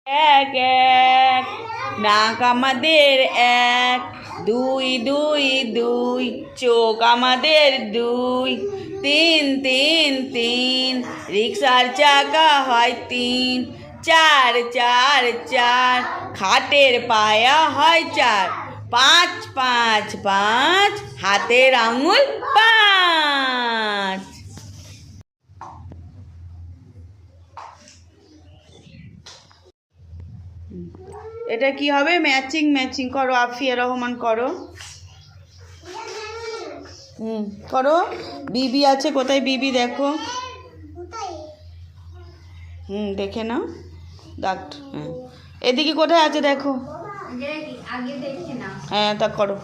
এক এক, নাক আমাদের এক, দুই দুই দুই, চোখ আমাদের দুই, তিন তিন তিন, রিক্সার চাকা হয় তিন, চার চার চার, খাটের পায়া হয় চার, পাঁচ পাঁচ পাঁচ, হাতের আঙুল পাঁচ। এটা কি হবে? ম্যাচিং ম্যাচিং করো, আফিয়া রহমান করো। করো। বিবি আছে কোথায়? বিবি দেখো। দেখে নাও। ডাক্তার, হ্যাঁ এদিকে কোথায় আছে দেখো। হ্যাঁ তা করো,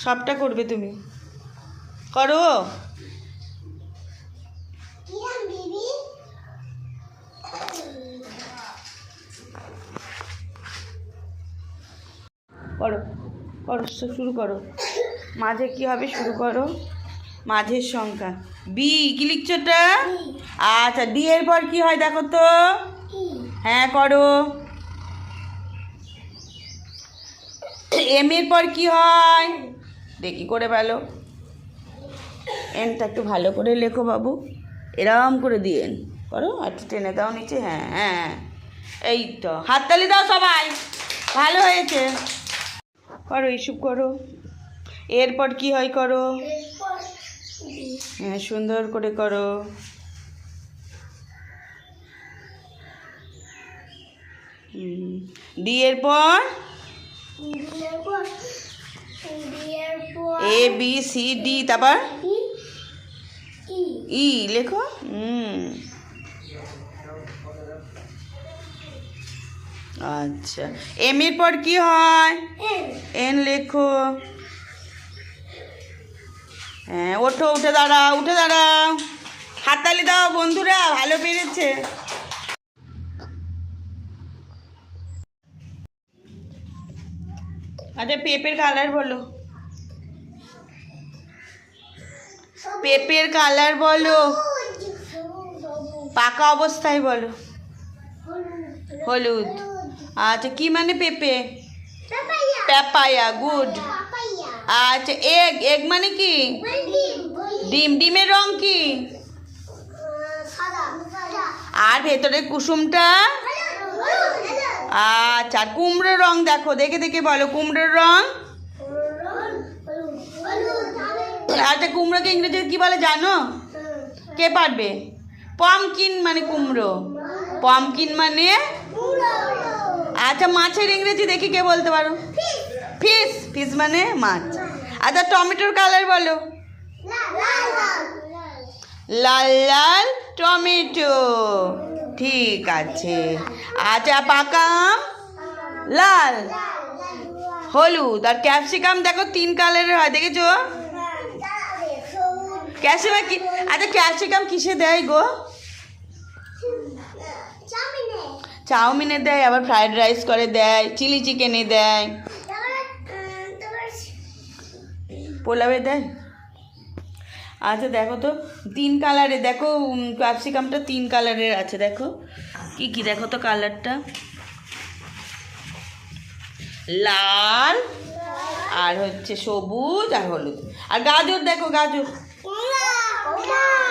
সবটা করবে তুমি, করো। করো করো, শুরু করো। মাঝে কি হবে? শুরু করো। মাঝের সংখ্যা বি। কি লিখছো ওটা? আচ্ছা, ডি এর পর কি হয় দেখো তো। হ্যাঁ করো। এম এর পর কি হয় দেখি করে ভালো। এনটা একটু ভালো করে লেখো বাবু, এরম করে দিয়ে করো। আর টেনে দাও নিচে। হ্যাঁ হ্যাঁ, এই তো, হাততালি দাও সবাই, ভালো হয়েছে। করো, এইসব করো। এরপর কি হয় করো। হ্যাঁ সুন্দর করে করো। ডি এর পর এ বি সি ডি, তারপর ই লেখো। আচ্ছা, এম এর পর কি হয়? এন লেখো। হ্যাঁ ওঠো, উঠে দাঁড়াও, উঠে দাঁড়াও, হাততালি দাও বন্ধুরা, ভালো পেরেছে। আচ্ছা, পেঁপের কালার বলো। পেঁপের কালার বলো, পাকা অবস্থায় বলো। হলুদ। আচ্ছা, কি মানে পেঁপে? পেপায়া, গুড। আচ্ছা, এগ। এগ মানে কি? ডিম। ডিমের রং কি? আর ভেতরে কুসুমটা? আচ্ছা, কুমড়োর রং দেখো, দেখে দেখে বলো কুমড়োর রং। আচ্ছা, কুমড়োকে ইংরেজিতে কি বলে জানো? কে পারবে? পমকিন মানে কুমড়ো। পমকিন মানে? আচ্ছা, মাছের ইংরেজি দেখি কে বলতে পারো? ফিশ। ফিশ মানে মাছ। আচ্ছা, টমেটোর কালার বলো। লাল লাল টমেটো, ঠিক আছে। আচ্ছা, পাকা আম লাল, হলুদ। আর ক্যাপসিকাম দেখো তিন কালারের হয়, দেখেছো? ক্যাপসিকাম কি? আচ্ছা, ক্যাপসিকাম কিসে দেয় গো? চাউমিনে দেয়, আবার ফ্রাইড রাইস করে দেয়, চিলি চিকেনে দেয়, পোলাওয়ে দেয়। আচ্ছা দেখো তো, তিন কালারে দেখো, ক্যাপসিকামটা তিন কালারের আছে, দেখো কি কি দেখো তো কালারটা। লাল, আর হচ্ছে সবুজ, আর হলুদ। আর গাজর দেখো, গাজর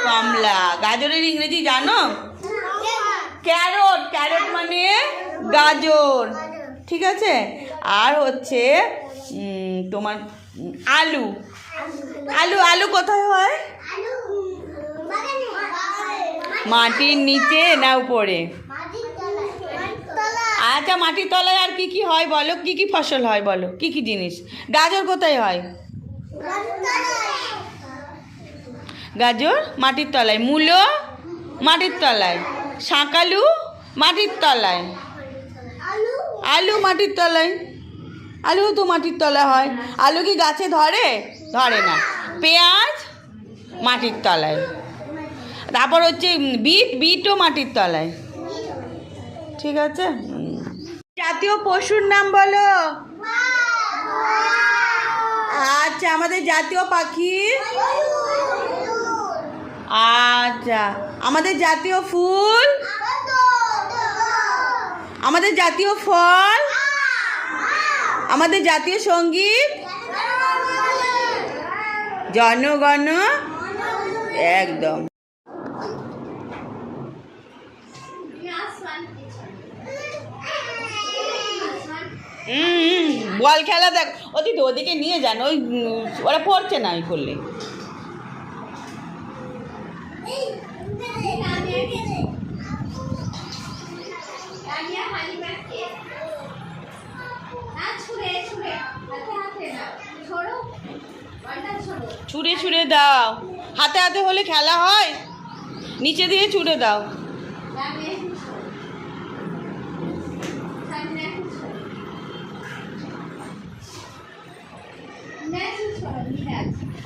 কমলা। গাজরের ইংরেজি জানো? ক্যারট। ক্যারট মানে গাজর, ঠিক আছে। আর হচ্ছে তোমার আলু। আলু। আলু কোথায় হয়? মাটির নিচে না উপরে? আচ্ছা, মাটির তলায়। আর কি কি হয় বলো? কি কি ফসল হয় বলো, কি কি জিনিস? গাজর কোথায় হয়? গাজর মাটির তলায়। মূলো মাটির তলায়। শাকালু মাটির তলায়। আলু মাটির তলায়। আলু তো মাটির তলায় হয়। আলু কি গাছে ধরে? ধরে না। পেঁয়াজ মাটির তলায়। তারপর হচ্ছে বিট। বিটও মাটির তলায়, ঠিক আছে। জাতীয় পশুর নাম বলো। আচ্ছা, আমাদের জাতীয় পাখি। আচ্ছা, আমাদের জাতীয় ফুল। আমাদের জাতীয় ফল, আমাদের জাতীয় সঙ্গীত জনগণ। একদম। বল খেলা দেখ, ওদিকে নিয়ে যান, ওই ওরা পড়ছে না ওই করলে। ছুঁড়ে ছুঁড়ে দাও, হাতে হাতে হলে খেলা হয়, নিচে দিয়ে ছুঁড়ে দাও। Natural,